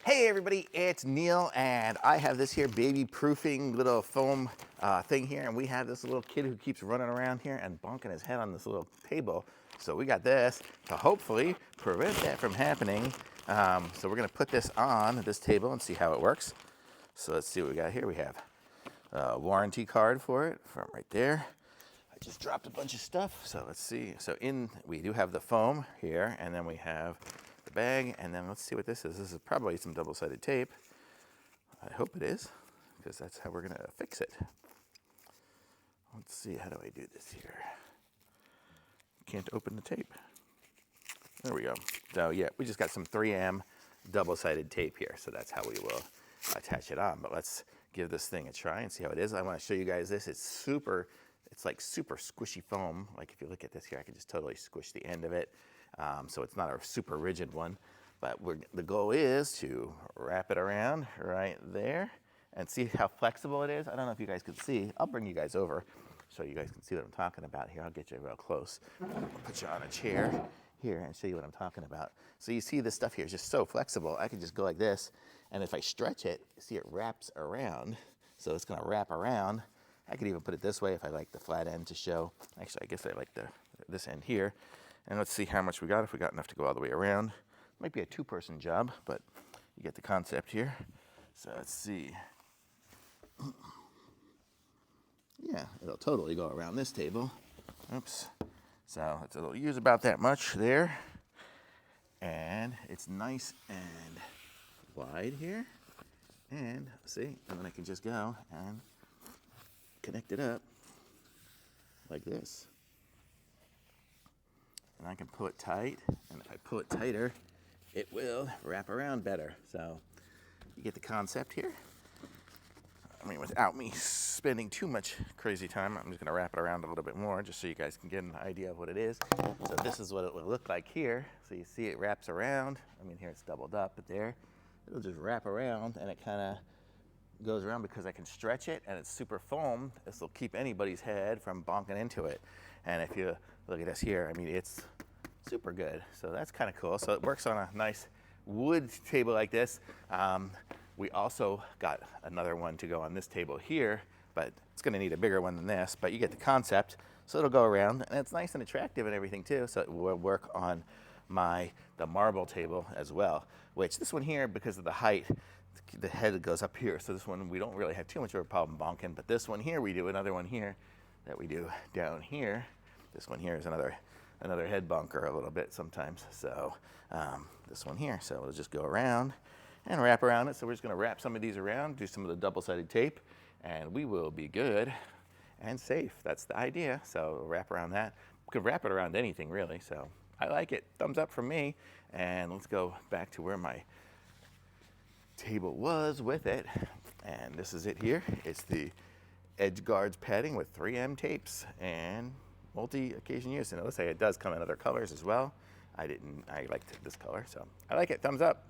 Hey everybody, it's Neil, and I have this here baby-proofing little foam thing here, and we have this little kid who keeps running around here and bonking his head on this little table. So we got this to hopefully prevent that from happening. So we're gonna put this on this table and see how it works. So let's see what we got here. We have a warranty card for it from right there. I just dropped a bunch of stuff, so let's see. So we do have the foam here, and then we have the bag, and then let's see what this is. This is probably some double-sided tape. I hope it is, because that's how we're gonna fix it. Let's see, how do I do this here? Can't open the tape. There we go. So yeah, we just got some 3M double-sided tape here, so that's how we will attach it on. But let's give this thing a try and see how it is. I wanna show you guys this. It's like super squishy foam. Like if you look at this here, I can just totally squish the end of it. So it's not a super rigid one, but the goal is to wrap it around right there and see how flexible it is. I don't know if you guys can see. I'll bring you guys over so you guys can see what I'm talking about here. I'll get you real close. I'll put you on a chair here and show you what I'm talking about. So you see this stuff here is just so flexible. I can just go like this, and if I stretch it, see it wraps around. So it's gonna wrap around. I could even put it this way if I like the flat end to show. Actually, I guess I like this end here. And let's see how much we got, if we got enough to go all the way around. Might be a two-person job, but you get the concept here. So let's see. Yeah, it'll totally go around this table. Oops. So it'll use about that much there. And it's nice and wide here. And see, and then I can just go and connect it up like this. And I can pull it tight, and if I pull it tighter, it will wrap around better. So you get the concept here. I mean, without me spending too much crazy time, I'm just gonna wrap it around a little bit more just so you guys can get an idea of what it is. So this is what it would look like here. So you see it wraps around. I mean, here it's doubled up, but there, it'll just wrap around, and it kinda goes around because I can stretch it, and it's super foam. This will keep anybody's head from bonking into it. And if you look at this here, I mean, it's super good. So that's kind of cool. So it works on a nice wood table like this. We also got another one to go on this table here, but it's gonna need a bigger one than this, but you get the concept. So it'll go around, and it's nice and attractive and everything too. So it will work on the marble table as well, which this one here, because of the height, the head goes up here. So this one, we don't really have too much of a problem bonking, but this one here, we do another one here that we do down here. This one here is another head bunker a little bit sometimes. So this one here, so we'll just go around and wrap around it. So we're just gonna wrap some of these around, do some of the double-sided tape, and we will be good and safe. That's the idea. So wrap around that. We could wrap it around anything really. So I like it. Thumbs up from me. And let's go back to where my table was with it. And this is it here. It's the edge guards padding with 3M tapes and multi-occasion use. And it looks like it does come in other colors as well. I liked this color, so I like it. Thumbs up.